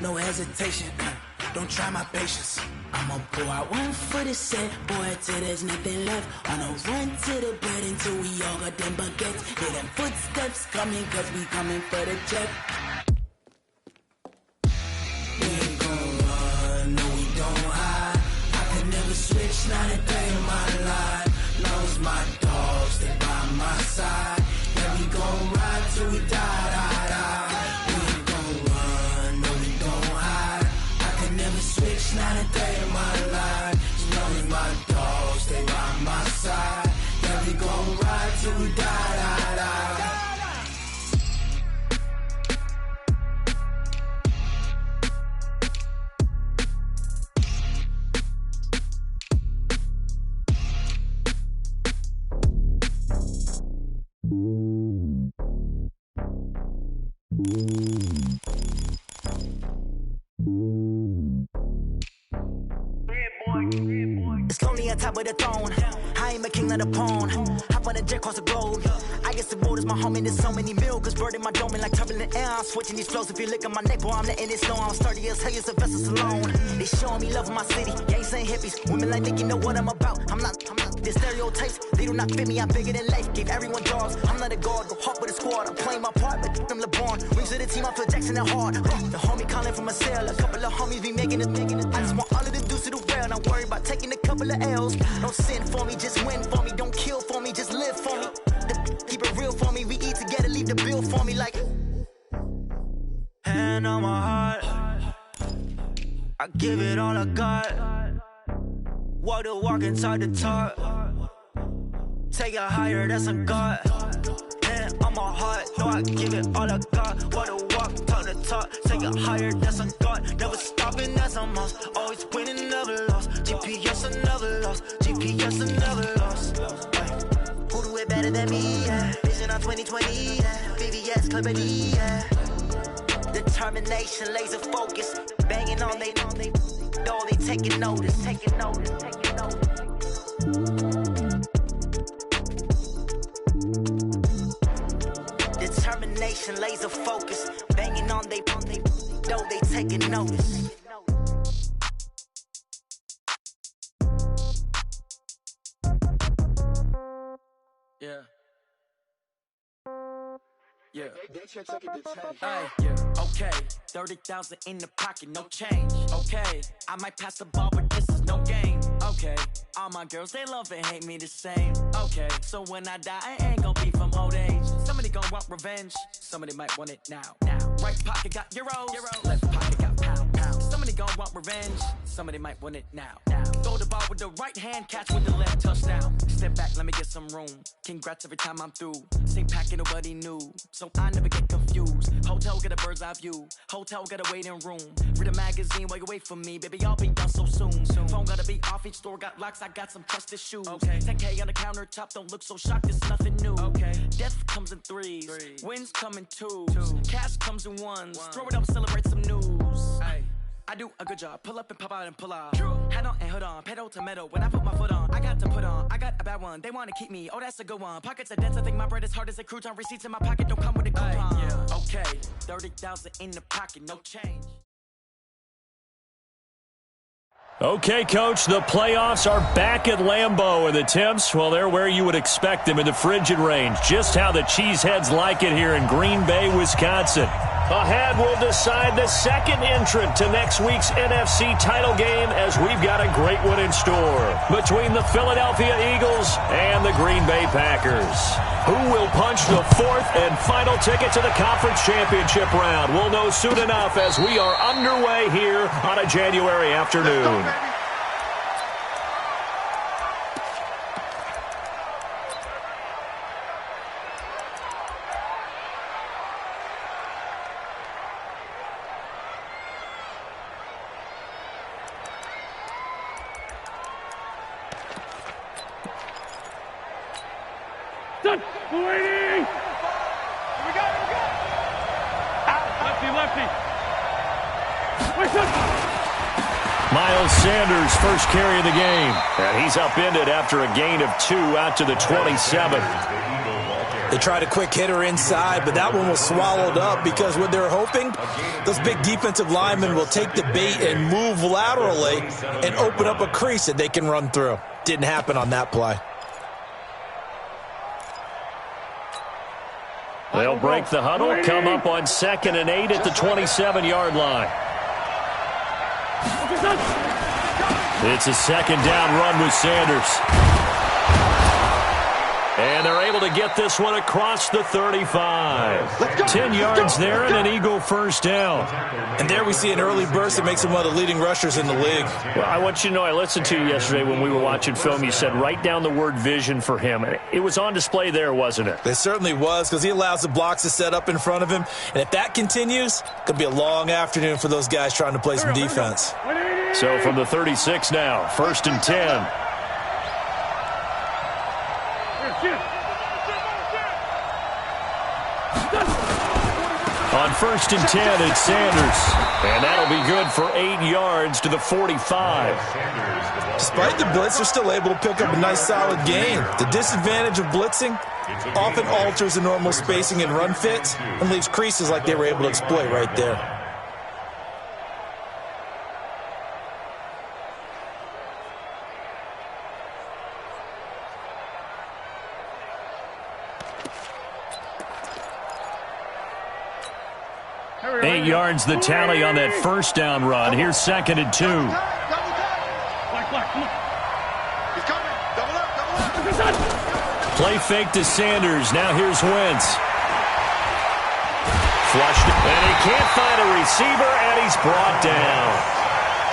no hesitation. Don't try my patience. I'ma pour out one for the set, boy, till there's nothing left. On a run to the bed until we all got them baguettes. Hear them footsteps coming, cause we coming for the check. We ain't gon' run, no we don't hide. I can never switch, not a day in my life. Long as my dogs stay by my side. Yeah, we gon' ride till we die, die, die. We ain't gon' run, no we don't hide. I can never switch, not a day in my life. As long as my dogs stay by my side. Yeah, we gon' ride till we die, die, die. It's lonely on top of the throne. I ain't a king of the pawn. Hop on a jet across the globe. I guess the road is my home and there's so many milkers burning my dome like turbulent air. I'm switching these flows. If you look at my neck, boy, I'm letting it slow. I'm sturdy as hell, it's a vessel alone. They showing me love in my city. Gang saying hippies. Women like Nick, you know what I'm about. I'm not. The stereotypes, they do not fit me. I'm bigger than life. Gave everyone jobs. I'm not a guard. Go hard with a squad. I'm playing my part, but I'm LeBron. Rings to the team, I feel Jackson and hard. The homie calling from a cell. A couple of homies be making it. I just want all of the deuce to the rail. Don't worry about taking a couple of L's. Don't sin for me, just win for me. Don't kill for me, just live for me. Keep it real for me. We eat together, leave the bill for me like. Hand on my heart, I give it all I got. Walk the walk and talk the talk. Take it higher, that's a God. Hand on my heart, no, I give it all I got. Walk the walk, talk the talk. Take it higher, that's a God. Never stopping, that's a must. Always winning, never lost. GPS, I never lost. GPS, I never lost. Who do it better than me? Yeah. Vision on 2020. Yeah. VVS, Clippity. Yeah. Determination, laser focus. Banging on they door, they taking notice. Taking notice, taking notice. Determination, laser focus. Banging on they door, they taking notice. Yeah. Yeah. Hey, yeah. Okay. 30,000 in the pocket, no change. Okay. I might pass the ball, but this is no game. Okay. All my girls, they love and hate me the same. Okay. So when I die, I ain't gonna be from old age. Somebody gonna want revenge. Somebody might want it now. Right pocket got euros. Left pocket got pound. Somebody gonna want revenge. Somebody might want it now. Throw the ball with the right hand, catch with the left, touchdown. Step back, let me get some room. Congrats every time I'm through. Same packet, nobody knew. So I never get confused. Hotel get a bird's eye view. Hotel get a waiting room. Read a magazine while you wait for me. Baby, I'll be done so soon. Phone gotta be off, each store got locks. I got some trusted shoes. Okay. 10K on the countertop, don't look so shocked, it's nothing new. Okay. Death comes in threes. Wins come in twos. Cash comes in ones. Throw it up, celebrate some news. Ay. I do a good job. Pull up and pop out and pull out. Head on and hood on. Pedal to metal. When I put my foot on, I got to put on. I got a bad one. They want to keep me. Oh, that's a good one. Pockets are dense. I think my bread is hard as a crouton. Receipts in my pocket don't come with a coupon. Yeah. Okay. 30,000 in the pocket. No change. Okay, Coach, the playoffs are back at Lambeau, and the temps, well, they're where you would expect them in the frigid range. Just how the Cheeseheads like it here in Green Bay, Wisconsin. Ahead, we'll decide the second entrant to next week's NFC title game as we've got a great one in store between the Philadelphia Eagles and the Green Bay Packers. Who will punch the fourth and final ticket to the conference championship round? We'll know soon enough as we are underway here on a January afternoon. Miles Sanders, first carry of the game. And he's upended after a gain of 2 out to the 27. They tried a quick hitter inside, but that one was swallowed up because what they're hoping, those big defensive linemen will take the bait and move laterally and open up a crease that they can run through. Didn't happen on that play. They'll break the huddle, come up on 2nd and 8 at the 27-yard line. It's a 2nd down run with Sanders. And they're able to get this one across the 35. 10 yards there and an Eagle first down. And there we see an early burst that makes him one of the leading rushers in the league. Well, I want you to know, I listened to you yesterday when we were watching film. You said write down the word vision for him. It was on display there, wasn't it? It certainly was, because he allows the blocks to set up in front of him. And if that continues, it could be a long afternoon for those guys trying to play some defense. So from the 36 now, 1st and 10. On 1st and 10, it's Sanders. And that'll be good for 8 yards to the 45. Despite the blitz, they're still able to pick up a nice solid gain. The disadvantage of blitzing often alters the normal spacing and run fits and leaves creases like they were able to exploit right there. Eight yards the tally on that first down run. Here's 2nd and 2. Play fake to Sanders. Now here's Wentz. Flushed, and he can't find a receiver, and he's brought down.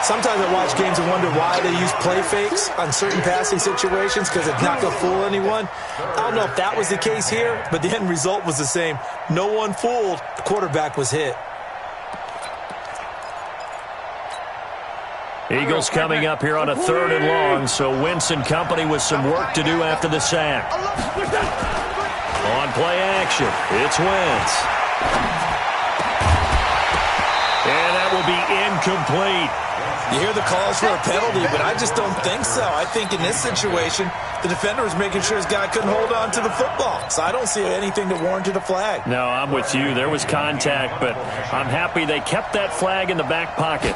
Sometimes I watch games and wonder why they use play fakes on certain passing situations, because it's not going to fool anyone. I don't know if that was the case here, but the end result was the same. No one fooled. The quarterback was hit. Eagles coming up here on a 3rd and long, so Wentz and company with some work to do after the sack. On play action, it's Wentz. And that will be incomplete. You hear the calls for a penalty, but I just don't think so. I think in this situation, the defender was making sure his guy couldn't hold on to the football. So I don't see anything that warranted a flag. No, I'm with you. There was contact, but I'm happy they kept that flag in the back pocket.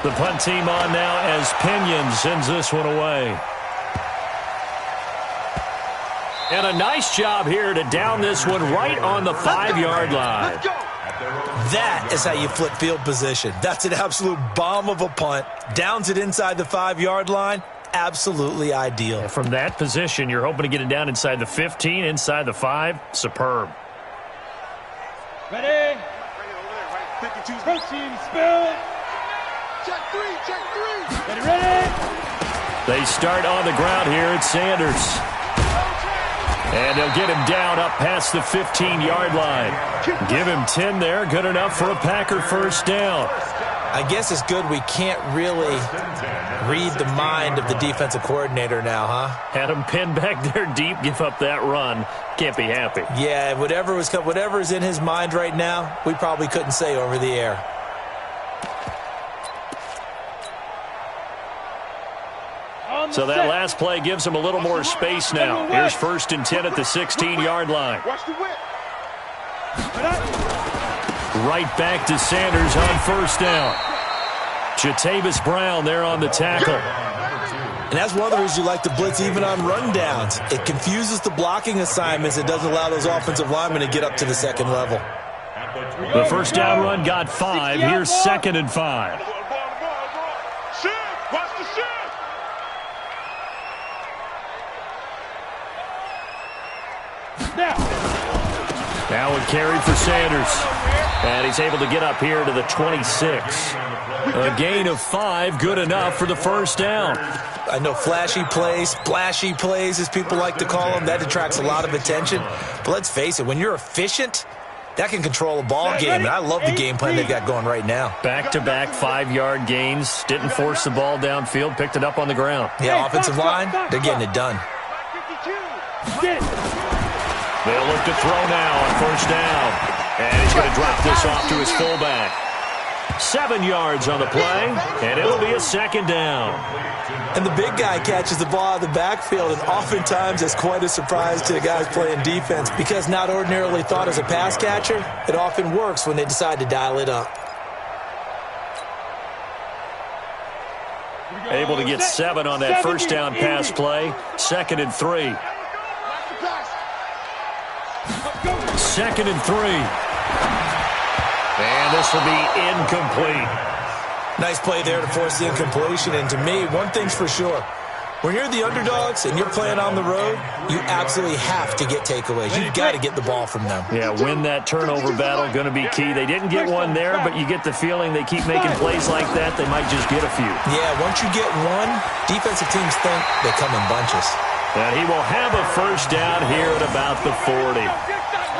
The punt team on now as Pinion sends this one away. And a nice job here to down this one right on the 5-yard line. That is how you flip field position. That's an absolute bomb of a punt. Downs it inside the 5-yard line. Absolutely ideal. And from that position, you're hoping to get it down inside the 15, inside the 5. Superb. Ready? First team, spill. Check three. Ready? They start on the ground here at Sanders. And they'll get him down up past the 15-yard line. Give him 10 there. Good enough for a Packer first down. I guess it's good we can't really read the mind of the defensive coordinator now, huh? Had him pinned back there deep, give up that run. Can't be happy. Yeah, whatever is in his mind right now, we probably couldn't say over the air. So that last play gives him a little more space now. Here's 1st and 10 at the 16-yard line. Right back to Sanders on first down. Jatavis Brown there on the tackle. And that's one of the reasons you like to blitz even on rundowns. It confuses the blocking assignments. It doesn't allow those offensive linemen to get up to the second level. The first down run got 5. Here's 2nd and 5. Now a carry for Sanders. And he's able to get up here to the 26. A gain of 5, good enough for the first down. I know flashy plays, splashy plays, as people like to call them, that attracts a lot of attention. But let's face it, when you're efficient, that can control a ball game. And I love the game plan they've got going right now. Back-to-back 5-yard gains. Didn't force the ball downfield, picked it up on the ground. Yeah, offensive line, they're getting it done. They'll look to throw now on first down. And he's going to drop this off to his fullback. 7 yards on the play, and it'll be a second down. And the big guy catches the ball out of the backfield, and oftentimes it's quite a surprise to the guys playing defense because not ordinarily thought as a pass catcher, it often works when they decide to dial it up. Able to get 7 on that first down pass play. 2nd and 3. 2nd and 3. And this will be incomplete. Nice play there to force the incompletion. And to me, one thing's for sure. When you're the underdogs and you're playing on the road, you absolutely have to get takeaways. You've got to get the ball from them. Yeah, win that turnover battle, going to be key. They didn't get one there, but you get the feeling they keep making plays like that, they might just get a few. Yeah, once you get one, defensive teams think they come in bunches. And he will have a first down here at about the 40.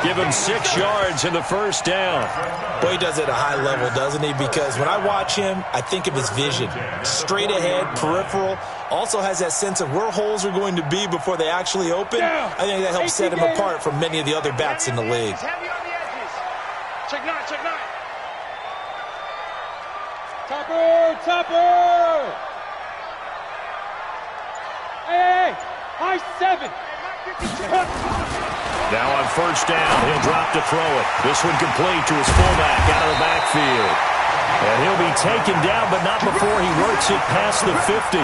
Give him 6 yards in the first down. Boy, he does it at a high level, doesn't he? Because when I watch him, I think of his vision. Straight ahead, peripheral. Also has that sense of where holes are going to be before they actually open. I think that helps set him apart from many of the other backs in the league. Heavy on the edges. Check 9, check 9. Topper! Hey! High 7! Now on first down, he'll drop to throw it. This one complete to his fullback out of the backfield. And he'll be taken down, but not before he works it past the 50.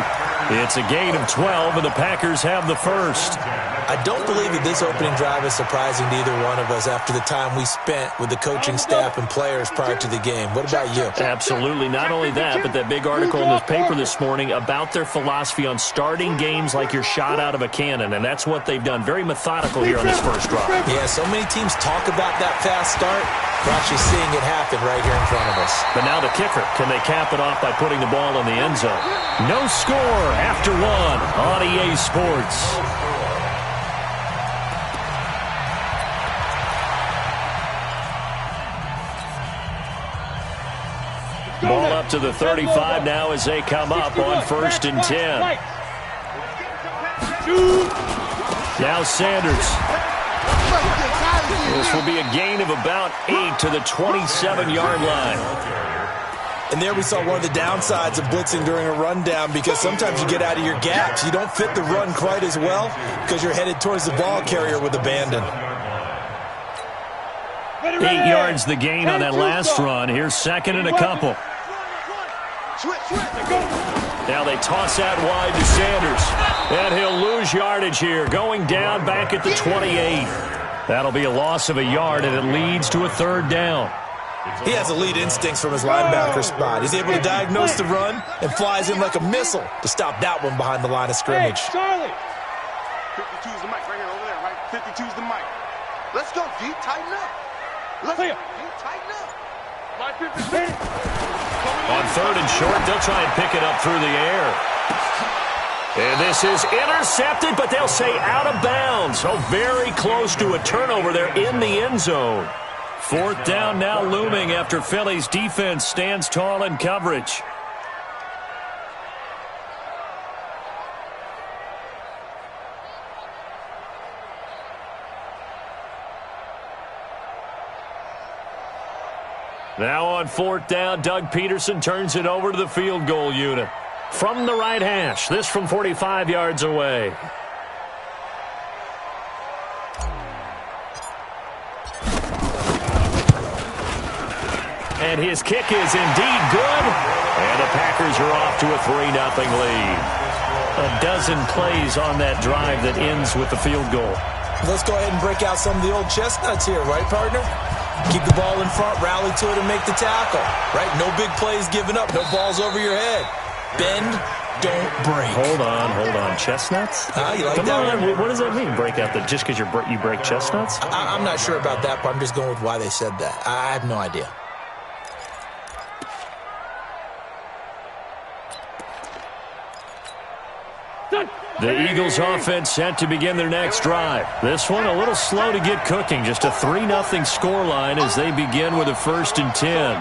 It's a gain of 12, and the Packers have the first. I don't believe that this opening drive is surprising to either one of us after the time we spent with the coaching staff and players prior to the game. What about you? Absolutely. Not only that, but that big article in the paper this morning about their philosophy on starting games like you're shot out of a cannon, and that's what they've done. Very methodical here on this first drive. Yeah, so many teams talk about that fast start. We're actually seeing it happen right here in front of us. But now the kicker. Can they cap it off by putting the ball in the end zone? No score after 1 on EA Sports. Ball up to the 35 now as they come up on 1st and 10. Now Sanders. This will be a gain of about 8 to the 27-yard line. And there we saw one of the downsides of blitzing during a rundown because sometimes you get out of your gaps. You don't fit the run quite as well because you're headed towards the ball carrier with abandon. 8 yards the gain on that last run. Here's 2nd and a couple. Now they toss out wide to Sanders. And he'll lose yardage here. Going down back at the 28. That'll be a loss of a yard, and it leads to a 3rd down. He has elite instincts from his linebacker spot. He's able to diagnose the run and flies in like a missile to stop that one behind the line of scrimmage. Hey, Charlie. 52's the mic right here over there, right? 52's the mic. Let's go, D. Tighten up. Let's go, D. Tighten up. My 50. On 3rd and short, they'll try and pick it up through the air. And this is intercepted, but they'll say out of bounds. So very close to a turnover there in the end zone. 4th down now looming after Philly's defense stands tall in coverage. Now on 4th down, Doug Peterson turns it over to the field goal unit. From the right hash, this from 45 yards away. And his kick is indeed good. And the Packers are off to a 3-0 lead. A dozen plays on that drive that ends with the field goal. Let's go ahead and break out some of the old chestnuts here, right, partner? Keep the ball in front, rally to it, and make the tackle, right? No big plays given up, no balls over your head. Bend, don't break. Hold on. Chestnuts? You like Come that on, one? what does that mean, break out just because you break chestnuts? I'm not sure about that, but I'm just going with why they said that. I have no idea. The Eagles offense set to begin their next drive. This one a little slow to get cooking. Just a 3-0 scoreline as they begin with a 1st and 10.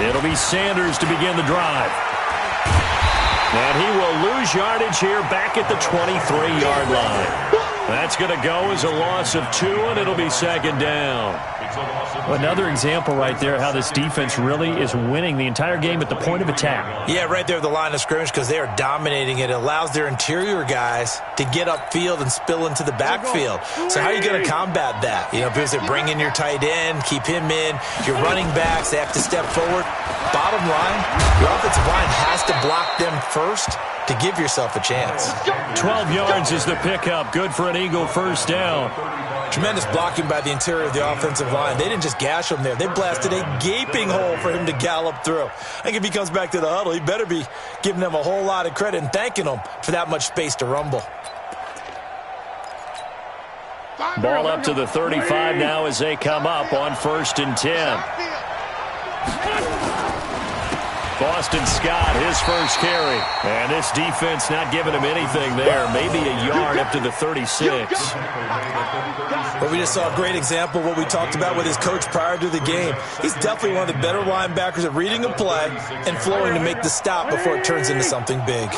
It'll be Sanders to begin the drive. And he will lose yardage here back at the 23-yard line. That's going to go as a loss of 2, and it'll be second down. Another example right there how this defense really is winning the entire game at the point of attack. Yeah, right there at the line of scrimmage because they are dominating it. It allows their interior guys to get upfield and spill into the backfield. So how are you going to combat that? You know, because they bring in your tight end, keep him in. Your running backs, they have to step forward. Bottom line, your offensive line has to block them first to give yourself a chance. 12 yards is the pickup. Good for an Eagle first down. Tremendous blocking by the interior of the offensive line. They didn't just gash him there. They blasted a gaping hole for him to gallop through. I think if he comes back to the huddle, he better be giving them a whole lot of credit and thanking them for that much space to rumble. Ball up to the 35 now as they come up on 1st and 10. Boston Scott, his first carry. And this defense not giving him anything there. Maybe a yard up to the 36. Well, we just saw a great example of what we talked about with his coach prior to the game. He's definitely one of the better linebackers at reading a play and flowing to make the stop before it turns into something big.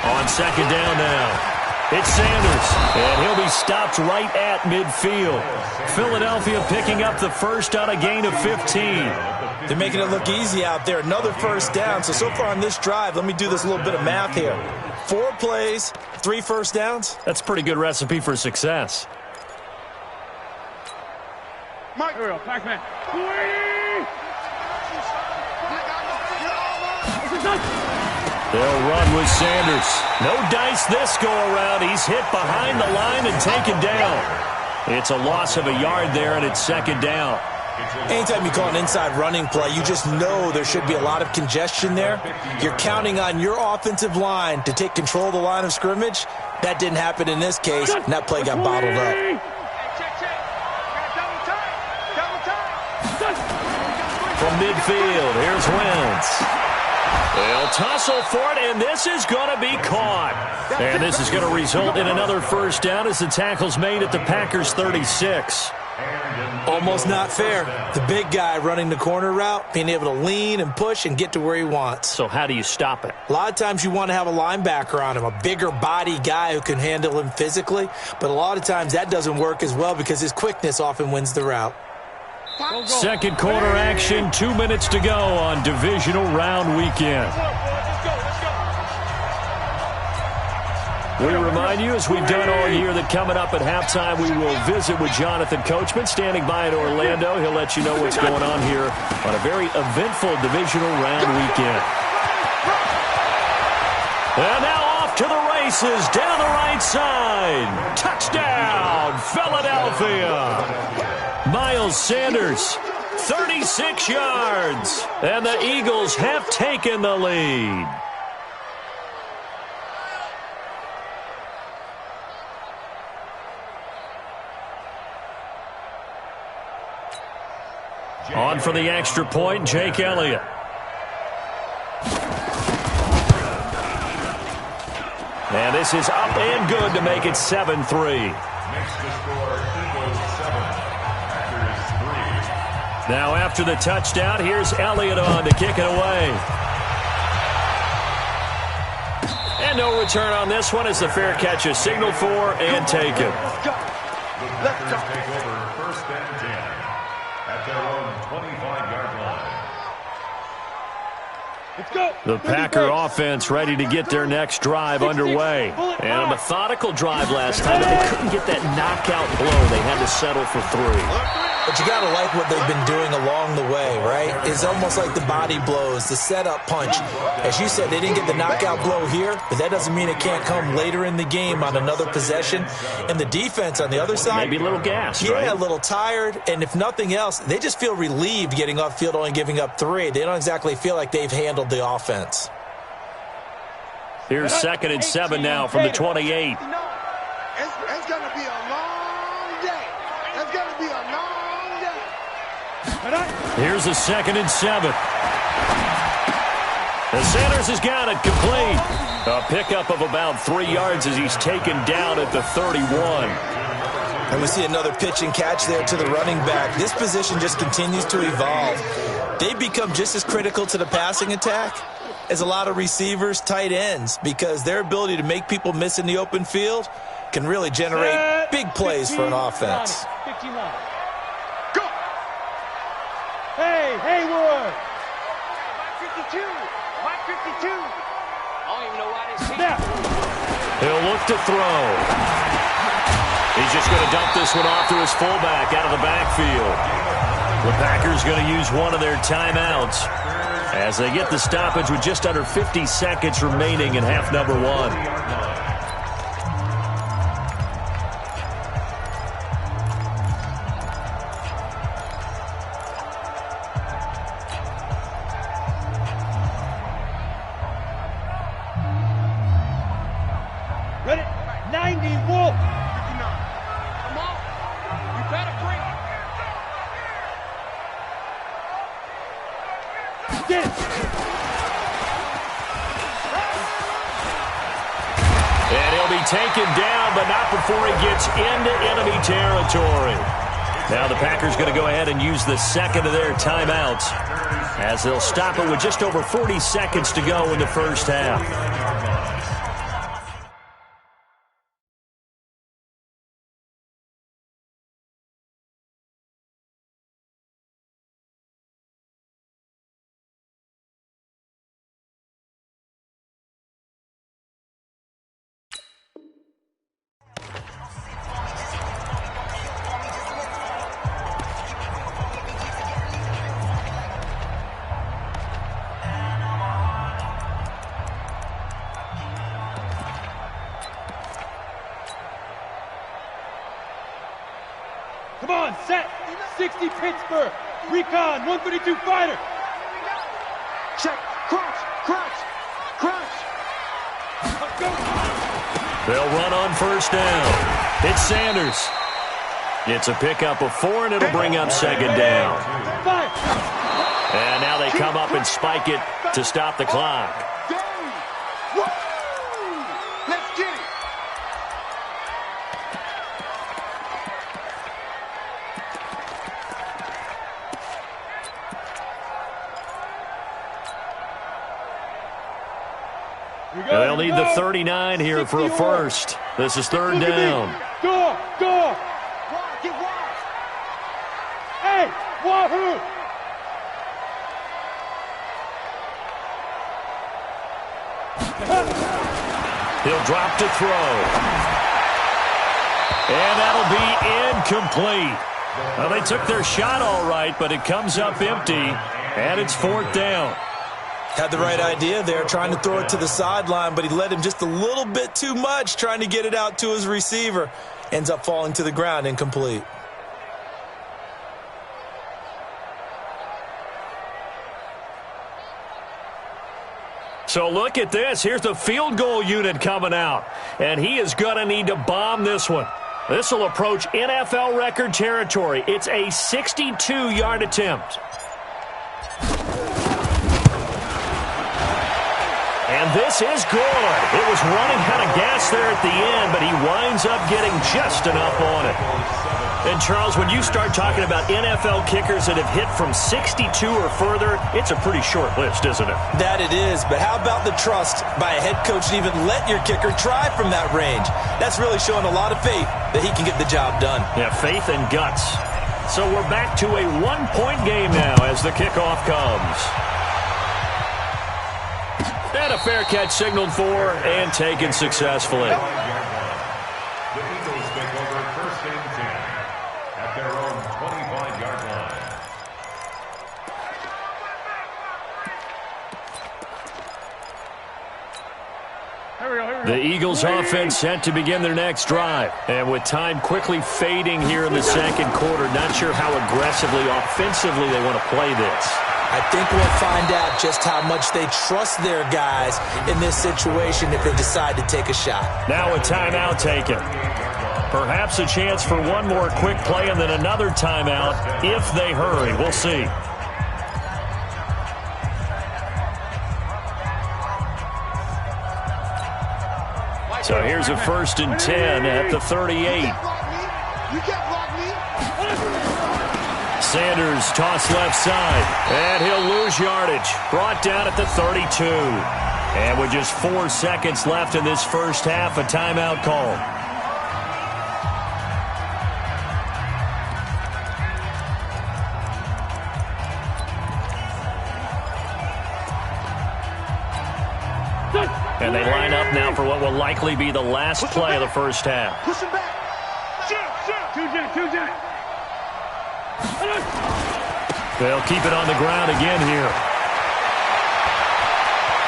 On second down now. It's Sanders, and he'll be stopped right at midfield. Philadelphia picking up the first on a gain of 15. They're making it look easy out there. Another first down. So far on this drive, let me do this little bit of math here. 4 plays, 3 first downs. That's a pretty good recipe for success. Mike, Pac-Man. They'll run with Sanders. No dice this go-around. He's hit behind the line and taken down. It's a loss of a yard there, and it's second down. Anytime you call an inside running play, you just know there should be a lot of congestion there. You're counting on your offensive line to take control of the line of scrimmage. That didn't happen in this case, and that play got bottled up. From midfield, here's Wentz. They'll tussle for it, and this is going to be caught. And this is going to result in another first down as the tackle's made at the Packers' 36. Almost not fair. The big guy running the corner route, being able to lean and push and get to where he wants. So how do you stop it? A lot of times you want to have a linebacker on him, a bigger body guy who can handle him physically. But a lot of times that doesn't work as well because his quickness often wins the route. Second quarter action, 2 minutes to go on divisional round weekend. We remind you, as we've done all year, that coming up at halftime, we will visit with Jonathan Coachman, standing by in Orlando. He'll let you know what's going on here on a very eventful divisional round weekend. And now off to the races, down the right side. Touchdown, Philadelphia. Miles Sanders, 36 yards, and the Eagles have taken the lead. On for the extra point, Jake Elliott. And this is up and good to make it 7-3. Now after the touchdown, here's Elliott on to kick it away. And no return on this one as the fair catch is signaled for and taken. Let's go. Take over 1st and 10 at their own 25-yard line. Let's go. The Packer offense ready to get their next drive underway. And a methodical drive last time, but they couldn't get that knockout blow. They had to settle for 3. But you got to like what they've been doing along the way, right? It's almost like the body blows, the setup punch. As you said, they didn't get the knockout blow here, but that doesn't mean it can't come later in the game on another possession. And the defense on the other side, maybe a little gassed, yeah, right? a little tired. And if nothing else, they just feel relieved getting off field, only giving up 3. They don't exactly feel like they've handled the offense. Here's 2nd and 7 now from the 28. It's going to be a long day. It's going to be a long day. Here's a 2nd and 7. And Sanders has got it complete. A pickup of about 3 yards as he's taken down at the 31. And we see another pitch and catch there to the running back. This position just continues to evolve. They become just as critical to the passing attack is a lot of receivers, tight ends, because their ability to make people miss in the open field can really generate big plays for an offense. 15 line. Go! Hey, Hayward! 52! 52! I don't even know why they see Snap! He'll look to throw. He's just going to dump this one off to his fullback out of the backfield. The Packers going to use one of their timeouts as they get the stoppage with just under 50 seconds remaining in half number one. Ready? 90, Wolf! 59. Come on! You better bring it! Get it! And he'll be taken down, but not before he gets into enemy territory. Now the Packers going to go ahead and use the second of their timeouts as they'll stop it with just over 40 seconds to go in the first half. Come on, set! 60 Pittsburgh! Recon, 132 fighter! Check! Crouch! Crouch! Crouch! Let's go! They'll run on first down. It's Sanders. It's a pickup of 4, and it'll bring up second down. Five! And now they come up and spike it to stop the clock. Woo! Let's get it! They'll need the 39 here for a first. This is third down. Door! Door! Get wide! Hey! Wahoo! He'll drop to throw. And that'll be incomplete. Well, they took their shot all right, but it comes up empty, and it's fourth down. Had the right idea there, trying to throw it to the sideline, but he led him just a little bit too much, trying to get it out to his receiver. Ends up falling to the ground, incomplete. So look at this. Here's the field goal unit coming out, and he is going to need to bomb this one. This will approach NFL record territory. It's a 62-yard attempt. And this is good. It was running out of gas there at the end, but he winds up getting just enough on it. And, Charles, when you start talking about NFL kickers that have hit from 62 or further, it's a pretty short list, isn't it? That it is, but how about the trust by a head coach to even let your kicker try from that range? That's really showing a lot of faith that he can get the job done. Yeah, faith and guts. So we're back to a one-point game now as the kickoff comes. And a fair catch signaled for and taken successfully. The Eagles take over first and 10 at their own 25-yard line. The Eagles offense set to begin their next drive. And with time quickly fading here in the second quarter, not sure how aggressively, offensively they want to play this. I think we'll find out just how much they trust their guys in this situation if they decide to take a shot. Now a timeout taken. Perhaps a chance for one more quick play and then another timeout if they hurry. We'll see. So here's a 1st and 10 at the 38. Sanders toss left side, and he'll lose yardage. Brought down at the 32. And with just 4 seconds left in this first half, a timeout call. And they line up now for what will likely be the last play of the first half. Push him back. Two jet. They'll keep it on the ground again here.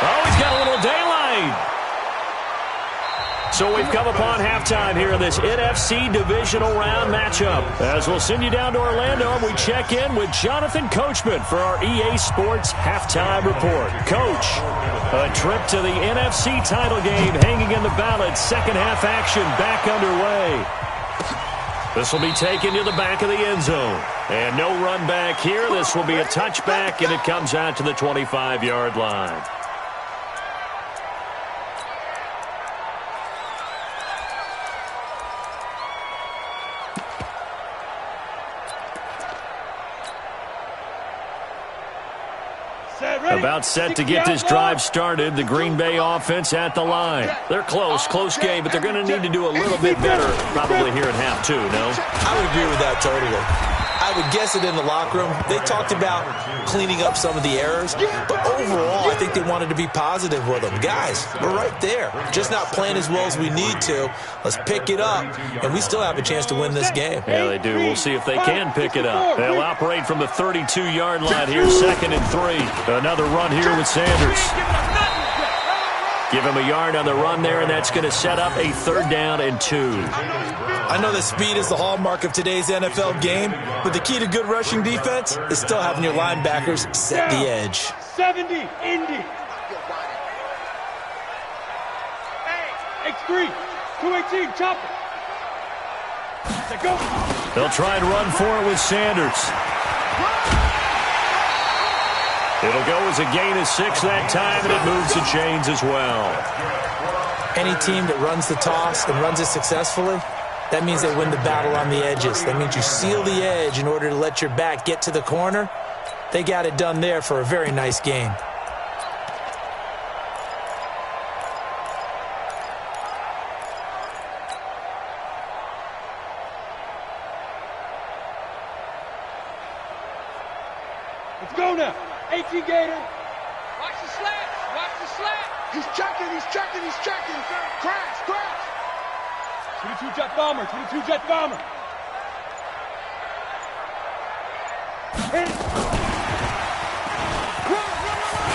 Oh, he's got a little daylight. So we've come upon halftime here in this NFC divisional round matchup. As we'll send you down to Orlando, and we check in with Jonathan Coachman for our EA Sports Halftime Report. Coach, a trip to the NFC title game hanging in the balance. Second half action back underway. This will be taken to the back of the end zone. And no run back here. This will be a touchback, and it comes out to the 25-yard line. About set to get this drive started. The Green Bay offense at the line. They're close game, but they're going to need to do a little bit better probably here in half two, no? I would agree with that totally. I would guess it in the locker room. They talked about cleaning up some of the errors, but overall, I think they wanted to be positive with them. Guys, we're right there. Just not playing as well as we need to. Let's pick it up, and we still have a chance to win this game. Yeah, they do. We'll see if they can pick it up. They'll operate from the 32-yard line here, 2nd and 3. Another run here with Sanders. Give him a yard on the run there, and that's going to set up a 3rd down and 2. I know that speed is the hallmark of today's NFL game, but the key to good rushing defense is still having your linebackers set the edge. 70, Indy. X3, 218, chopper. Go. They'll try and run for it with Sanders. It'll go as a gain of 6 that time, and it moves the chains as well. Any team that runs the toss and runs it successfully, that means they win the battle on the edges. That means you seal the edge in order to let your back get to the corner. They got it done there for a very nice game. Let's go now. 18 Gator. Watch the slant. He's checking. Crash. 22 jet bomber.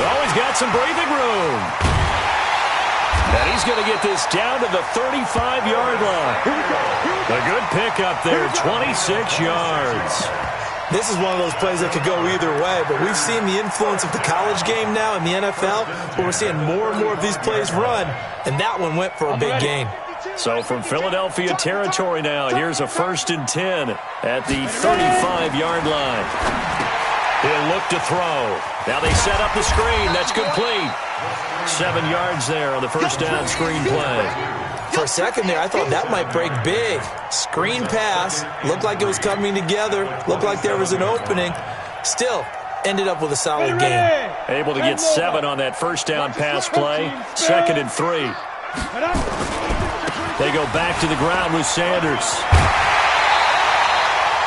Oh, he's got some breathing room. And he's going to get this down to the 35-yard line. A good pickup there, 26 yards. This is one of those plays that could go either way, but we've seen the influence of the college game now in the NFL, where we're seeing more and more of these plays run, and that one went for a big gain. So from Philadelphia territory now, here's a 1st and 10 at the 35-yard line. He'll look to throw. Now they set up the screen. That's complete. 7 yards there on the first down screen play. For a second there, I thought that might break big. Screen pass, looked like it was coming together, looked like there was an opening. Still, ended up with a solid game. Able to get 7 on that first down pass play. 2nd and 3. They go back to the ground with Sanders.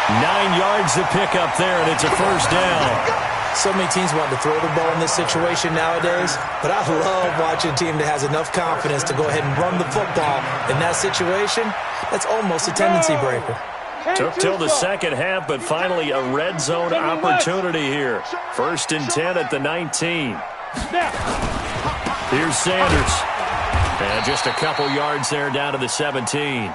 9 yards to pick up there, and it's a first down. So many teams want to throw the ball in this situation nowadays, but I love watching a team that has enough confidence to go ahead and run the football. In that situation, that's almost a tendency breaker. Took till the second half, but finally a red zone opportunity here. 1st and 10 at the 19. Here's Sanders. And just a couple yards there down to the 17.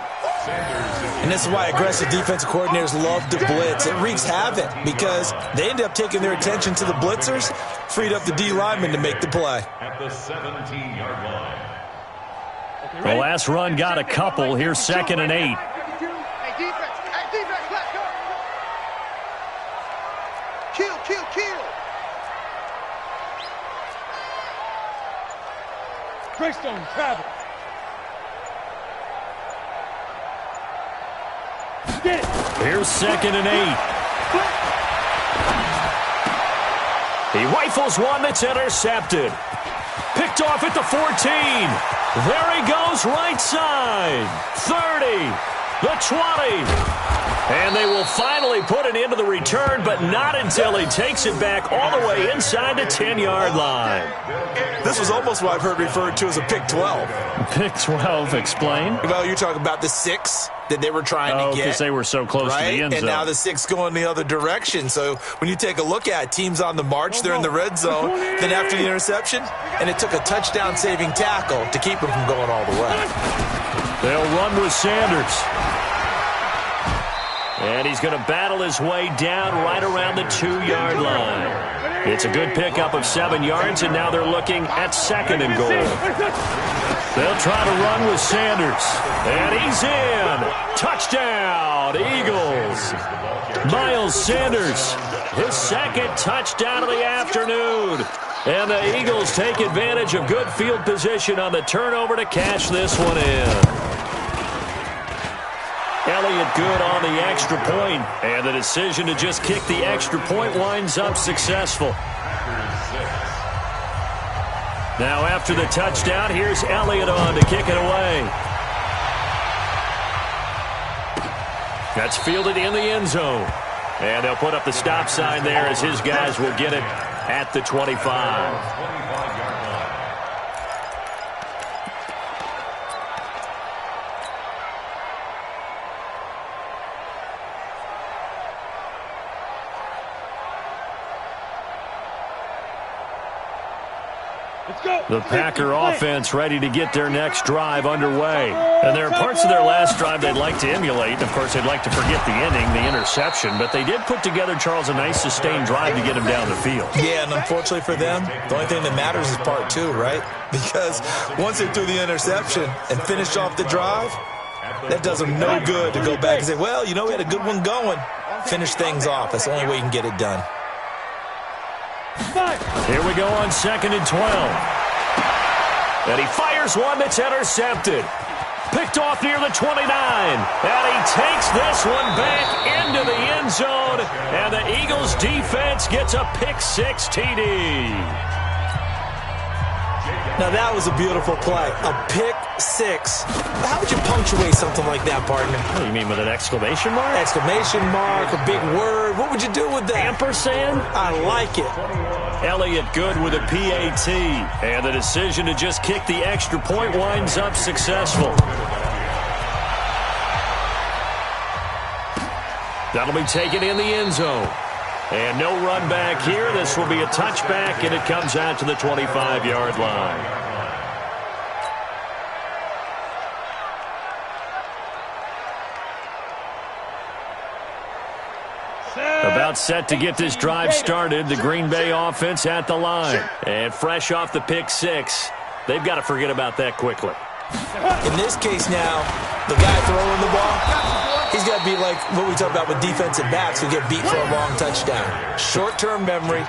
And this is why aggressive defensive coordinators love to blitz. It wreaks havoc because they end up taking their attention to the blitzers, freed up the D lineman to make the play. At the 17-yard line. The last run got a couple. Here's 2nd and 8. Hey, defense, let's go. Kill. Greystone, travel. Here's 2nd and 8. He rifles one that's intercepted. Picked off at the 14. There he goes, right side. 30, the 20. And they will finally put it into the return, but not until he takes it back all the way inside the 10-yard line. This was almost what I've heard referred to as a pick 12. Pick 12, explain. Well, you're talking about the 6 that they were trying to get. Because they were so close to the end zone. And now the 6 going the other direction. So when you take a look at it, teams on the march, they're in the red zone. Then after the interception, and it took a touchdown-saving tackle to keep him from going all the way. They'll run with Sanders. And he's going to battle his way down right around the 2-yard line. It's a good pickup of 7 yards, and now they're looking at 2nd and goal. They'll try to run with Sanders. And he's in. Touchdown, Eagles. Miles Sanders, his 2nd touchdown of the afternoon. And the Eagles take advantage of good field position on the turnover to cash this one in. Elliott good on the extra point, and the decision to just kick the extra point winds up successful. Now after the touchdown, here's Elliott on to kick it away. That's fielded in the end zone. And they'll put up the stop sign there as his guys will get it at the 25. The Packer offense ready to get their next drive underway. And there are parts of their last drive they'd like to emulate. And, of course, they'd like to forget the ending, the interception. But they did put together, Charles, a nice sustained drive to get him down the field. Yeah, and unfortunately for them, the only thing that matters is part 2, right? Because once they threw the interception and finished off the drive, that does them no good to go back and say, well, you know, we had a good one going. Finish things off. That's the only way you can get it done. Here we go on 2nd and 12. And he fires one that's intercepted. Picked off near the 29. And he takes this one back into the end zone. And the Eagles defense gets a pick-6 TD. Now, that was a beautiful play. A pick-6. How would you punctuate something like that, partner? What do you mean, with an exclamation mark? Exclamation mark, a big word. What would you do with that? Ampersand? I like it. Elliott good with a PAT. And the decision to just kick the extra point winds up successful. That'll be taken in the end zone. And no run back here. This will be a touchback, and it comes out to the 25-yard line. About set to get this drive started. The Green Bay offense at the line. And fresh off the pick-6, they've got to forget about that quickly. In this case now, the guy throwing the ball, he's got to be like what we talk about with defensive backs who get beat for a long touchdown. Short-term memory,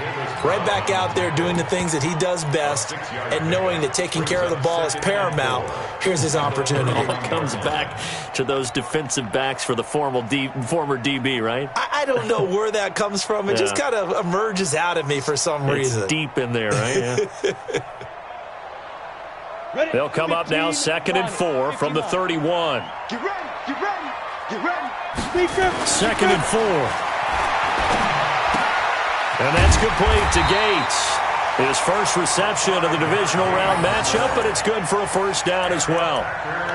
right back out there doing the things that he does best, and knowing that taking care of the ball is paramount. Here's his opportunity. It all comes back to those defensive backs for the former DB, right? I don't know where that comes from. It just kind of emerges out of me for some reason. It's deep in there, right? Yeah. They'll come up now 2nd and 4 from the 31. Get ready, get ready, get ready. 2nd and 4. And that's complete to Gates. His first reception of the divisional round matchup, but it's good for a first down as well.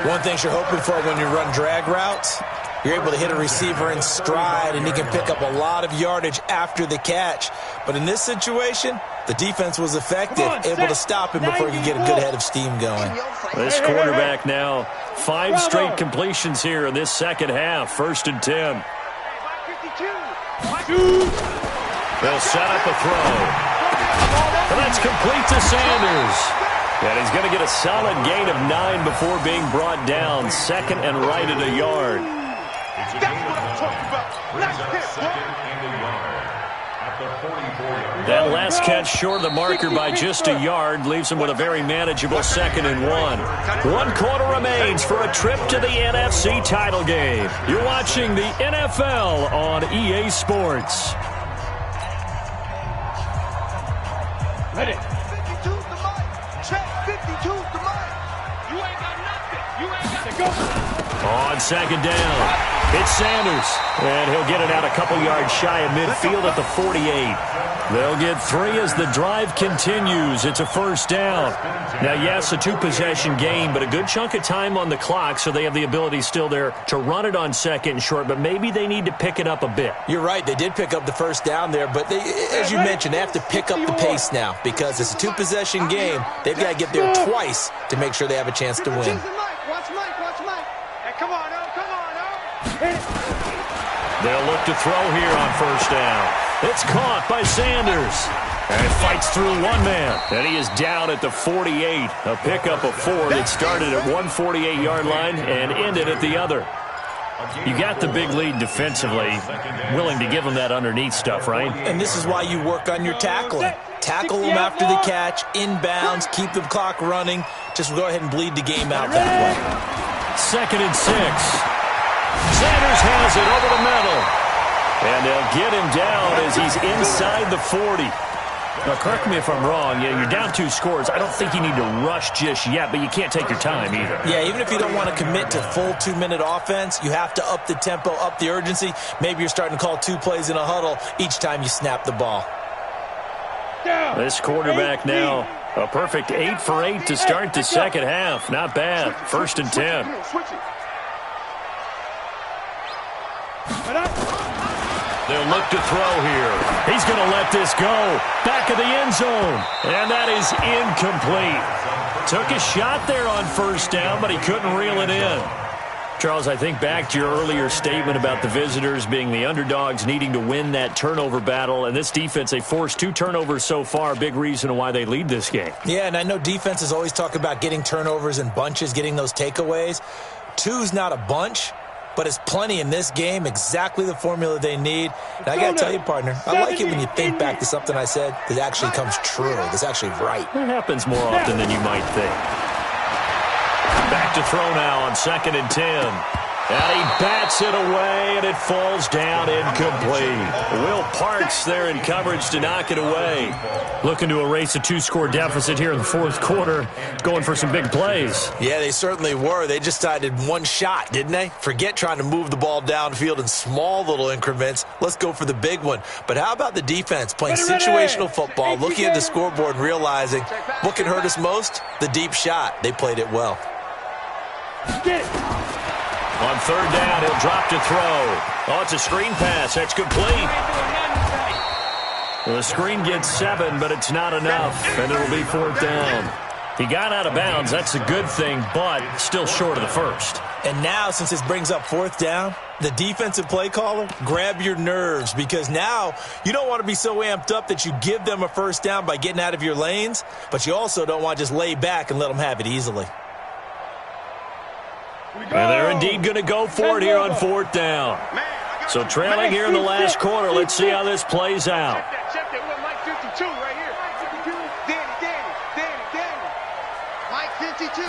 One thing you're hoping for when you run drag routes, you're able to hit a receiver in stride, and he can pick up a lot of yardage after the catch. But in this situation, the defense was effective, able to stop him before he could get a good head of steam going. This quarterback now, 5 straight completions here in this second half. 1st and 10. They'll set up a throw. And that's complete to Sanders. And he's going to get a solid gain of 9 before being brought down. 2nd and right at a yard. That's what I'm talking about. Nice hit, That last catch short of the marker by just a yard leaves him with a very manageable 2nd and 1. 1 quarter remains for a trip to the NFC title game. You're watching the NFL on EA Sports. Ready. 52's the mic. Check. 52's the mic. You ain't got nothing. You ain't got Go. On second down, it's Sanders, and he'll get it out a couple yards shy of midfield at the 48. They'll get 3 as the drive continues. It's a first down. Now, yes, a 2-possession game, but a good chunk of time on the clock, so they have the ability still there to run it on second and short, but maybe they need to pick it up a bit. You're right. They did pick up the first down there, but as you mentioned, they have to pick up the pace now because it's a 2-possession game. They've got to get there twice to make sure they have a chance to win. Watch Mike. Hey, come on, They'll look to throw here on first down. It's caught by Sanders. And fights through one man. And he is down at the 48. A pickup of 4 that started at one 48-yard line and ended at the other. You got the big lead defensively. Willing to give them that underneath stuff, right? And this is why you work on your tackling. Tackle them after the catch, inbounds, keep the clock running. Just go ahead and bleed the game out that way. 2nd and 6. Sanders has it over the middle. And they'll get him down as he's inside the 40. Now, correct me if I'm wrong. You're down 2 scores. I don't think you need to rush just yet, but you can't take your time either. Yeah, even if you don't want to commit to full 2-minute offense, you have to up the tempo, up the urgency. Maybe you're starting to call 2 plays in a huddle each time you snap the ball. This quarterback now, a perfect 8 for 8 to start the second half. Not bad. 1st and 10. They'll look to throw here. He's going to let this go. Back of the end zone. And that is incomplete. Took a shot there on first down, but he couldn't reel it in. Charles, I think back to your earlier statement about the visitors being the underdogs needing to win that turnover battle. And this defense, they forced 2 turnovers so far. Big reason why they lead this game. Yeah, and I know defenses always talk about getting turnovers in bunches, getting those takeaways. 2's not a bunch, but it's plenty in this game, exactly the formula they need. And I got to tell you, partner, I like it when you think back to something I said that actually comes true, that's actually right. It happens more often than you might think. Back to throw now on 2nd and 10. And he bats it away, and it falls down incomplete. Will Parks there in coverage to knock it away. Looking to erase a 2-score deficit here in the 4th quarter. Going for some big plays. Yeah, they certainly were. They just decided one shot, didn't they? Forget trying to move the ball downfield in small little increments. Let's go for the big one. But how about the defense playing situational football, looking at the scoreboard and realizing what can hurt us most? The deep shot. They played it well. On 3rd down, he'll drop to throw. Oh, it's a screen pass. That's complete. The screen gets 7, but it's not enough, and it'll be 4th down. He got out of bounds. That's a good thing, but still short of the 1st. And now, since this brings up 4th down, the defensive play caller, grab your nerves, because now you don't want to be so amped up that you give them a 1st down by getting out of your lanes, but you also don't want to just lay back and let them have it easily. And they're indeed going to go for it here on 4th down. So trailing here in the last quarter. Let's see how this plays out. Check that with Mike 52 right here. Danny. Mike 52.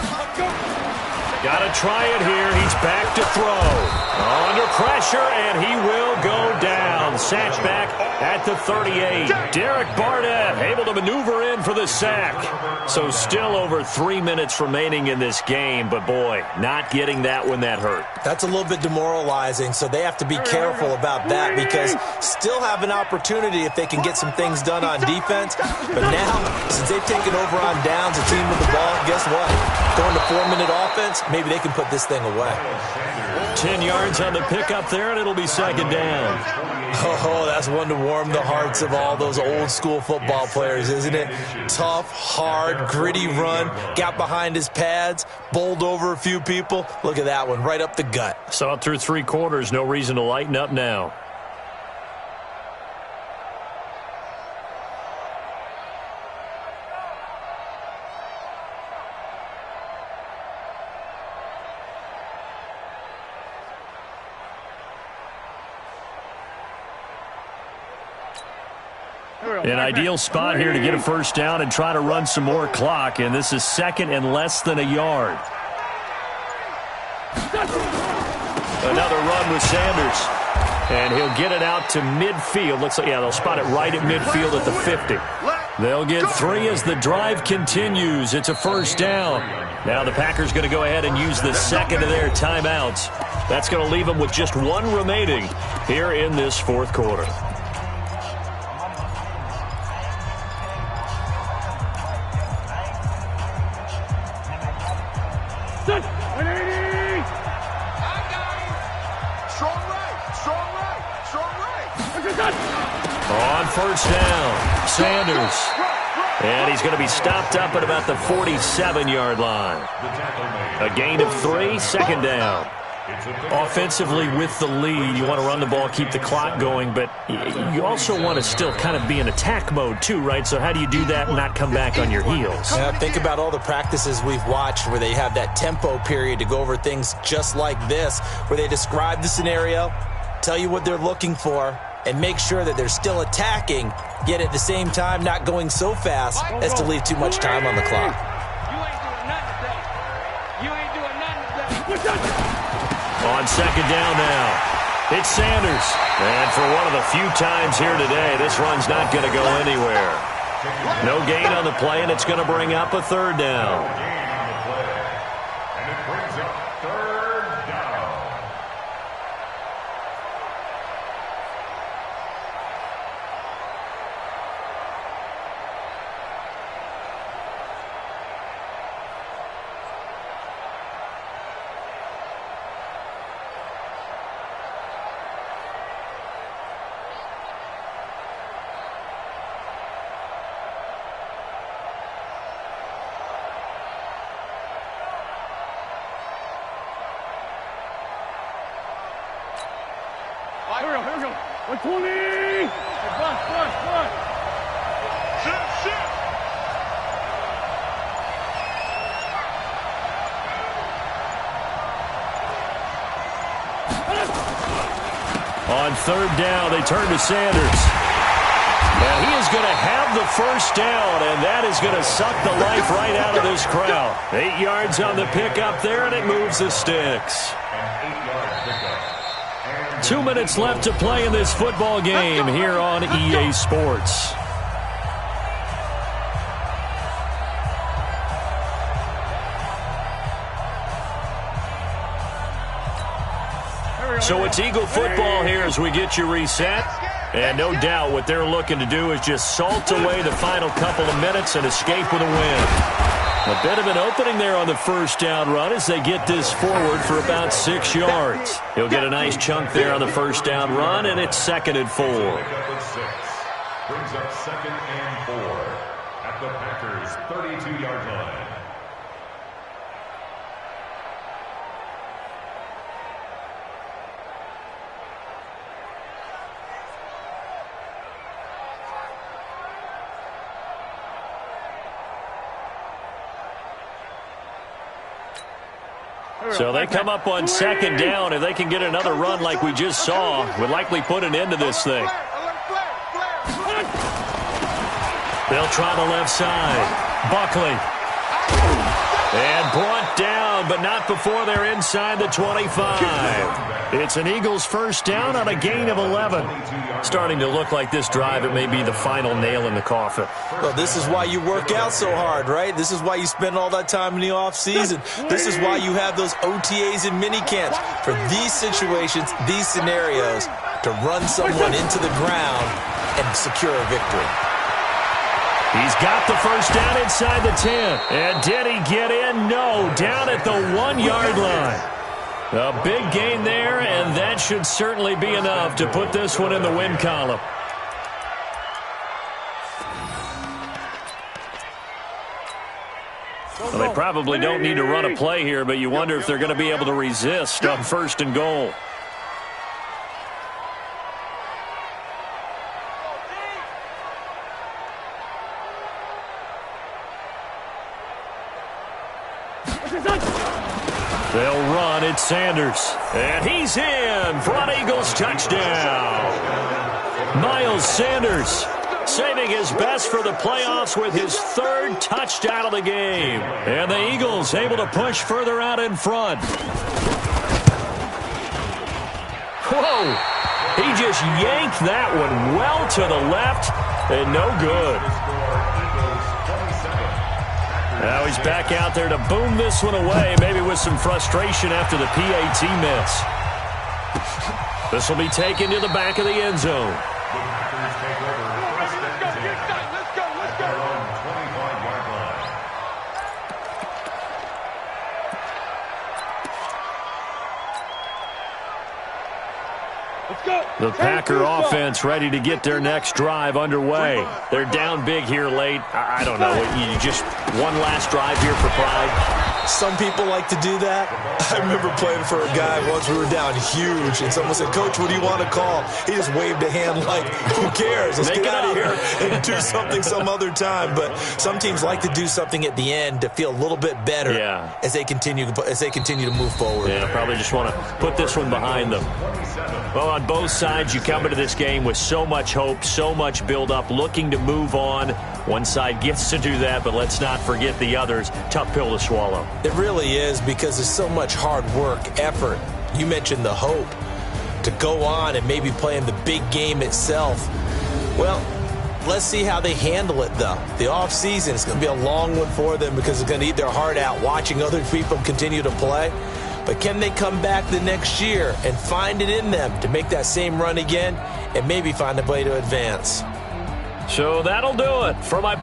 Got to try it here. He's back to throw. Under pressure, and he will go down. Sacked back at the 38. Derek Barnett able to maneuver in for the sack. So still over 3 minutes remaining in this game, but boy, not getting that when that hurt. That's a little bit demoralizing, so they have to be careful about that because still have an opportunity if they can get some things done on defense. But now, since they've taken over on downs, a team with the ball, guess what? Going to 4-minute offense, maybe they can put this thing away. 10 yards on the pickup there, and it'll be 2nd down. Oh, that's one to warm the hearts of all those old-school football players, isn't it? Tough, hard, gritty run, got behind his pads, bowled over a few people. Look at that one, right up the gut. Saw it through 3 quarters, no reason to lighten up now. An ideal spot here to get a 1st down and try to run some more clock, and this is 2nd and less than a yard. Another run with Sanders, and he'll get it out to midfield. Looks like, yeah, they'll spot it right at midfield at the 50. They'll get 3 as the drive continues. It's a first down. Now the Packers going to go ahead and use the second of their timeouts. That's going to leave them with just 1 remaining here in this fourth quarter. On first down, Sanders. And he's going to be stopped up at about the 47-yard line. A gain of 3, second down. Offensively with the lead, you want to run the ball, keep the clock going, but you also want to still kind of be in attack mode too, right? So how do you do that and not come back on your heels? Yeah, think about all the practices we've watched where they have that tempo period to go over things just like this, where they describe the scenario, tell you what they're looking for, and make sure that they're still attacking, yet at the same time not going so fast as to leave too much time on the clock. You ain't doing nothing today. You ain't doing nothing today. On second down now, it's Sanders. And for one of the few times here today, this run's not going to go anywhere. No gain on the play, and it's going to bring up a third down. And it brings up third down. Here we go. 120. Hey, bus. Shit. On third down, they turn to Sanders. And he is going to have the first down, and that is going to suck the life right out of this crowd. 8 yards on the pickup there, and it moves the sticks. 2 minutes left to play in this football game here on EA Sports. So it's Eagle football here as we get you reset. And no doubt what they're looking to do is just salt away the final couple of minutes and escape with a win. A bit of an opening there on the first down run as they get this forward for about 6 yards. He'll get a nice chunk there on the first down run, and it's 2nd and 4. Brings up 2nd and 4 at the Packers' 32-yard line. So they come up on second down. If they can get another run like we just saw, would likely put an end to this thing. They'll try the left side. Buckley. And brought down, but not before they're inside the 25. It's an Eagles first down on a gain of 11. Starting to look like this drive, it may be the final nail in the coffin. Well, this is why you work out so hard, right? This is why you spend all that time in the offseason. This is why you have those OTAs and mini camps for these situations, these scenarios, to run someone into the ground and secure a victory. He's got the first down inside the 10. And did he get in? No, down at the 1-yard line. A big gain there, and that should certainly be enough to put this one in the win column. Well, they probably don't need to run a play here, but you wonder if they're going to be able to resist on 1st and goal. They'll run. It's Sanders. And he's in for an Eagles touchdown. Miles Sanders saving his best for the playoffs with his 3rd touchdown of the game. And the Eagles able to push further out in front. Whoa! He just yanked that one well to the left and no good. Now he's back out there to boom this one away, maybe with some frustration after the PAT miss. This will be taken to the back of the end zone. The Packers take over first and 10 at their own 25-yard line. The Packer offense ready to get their next drive underway. They're down big here late. I don't know. You just one last drive here for pride. Some people like to do that. I remember playing for a guy once. We were down huge, and someone said, "Coach, what do you want to call?" He just waved a hand like, "Who cares? Let's get out of here and do something some other time." But some teams like to do something at the end to feel a little bit better as they continue to move forward. Yeah, probably just want to put this one behind them. Well, on both sides, you come into this game with so much hope, so much build-up, looking to move on. One side gets to do that, but let's not forget the others. Tough pill to swallow. It really is, because there's so much hard work, effort. You mentioned the hope to go on and maybe play in the big game itself. Well, let's see how they handle it, though. The offseason is going to be a long one for them because they're going to eat their heart out watching other people continue to play. But can they come back the next year and find it in them to make that same run again and maybe find a way to advance? So that'll do it for my